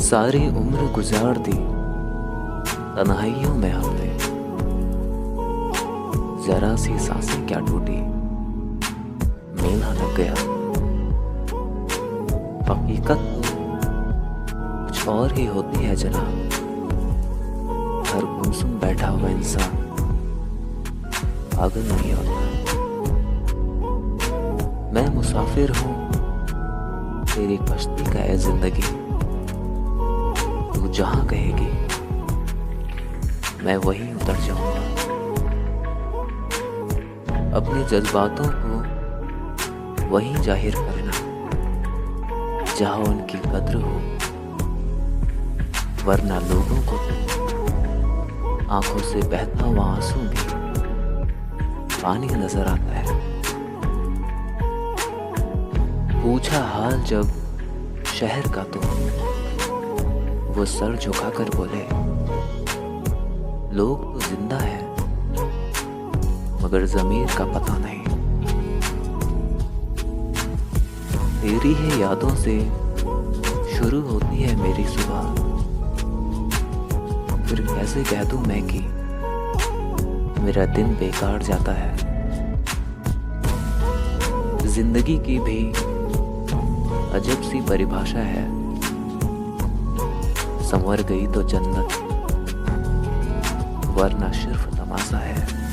सारी उम्र गुजार दी तन्हाइयों में हमने, जरा सी सांसें क्या टूटी, मेला लग गया। हकीकत कुछ और ही होती है जनाब, हर गुमसुम बैठा हुआ इंसान पागल नहीं होता। मैं मुसाफिर हूँ तेरी कश्ती का है जिंदगी, तू जहां कहेगी मैं वहीं उतर जाऊंगा। अपने जज्बातों को वहीं जाहिर करना जहां उनकी कद्र हो, वरना लोगों को आंखों से बहता हुआ आंसू भी पानी नजर आता है। पूछा हाल जब शहर का तो वो सर झुकाकर बोले, लोग तो जिंदा है मगर जमीर का पता नहीं। तेरी है यादों से शुरू होती है मेरी सुबह, फिर कैसे कह दूं मैं कि मेरा दिन बेकार जाता है। जिंदगी की भी अजब सी परिभाषा है, संवर गई तो जन्नत, वरना सिर्फ तमाशा है।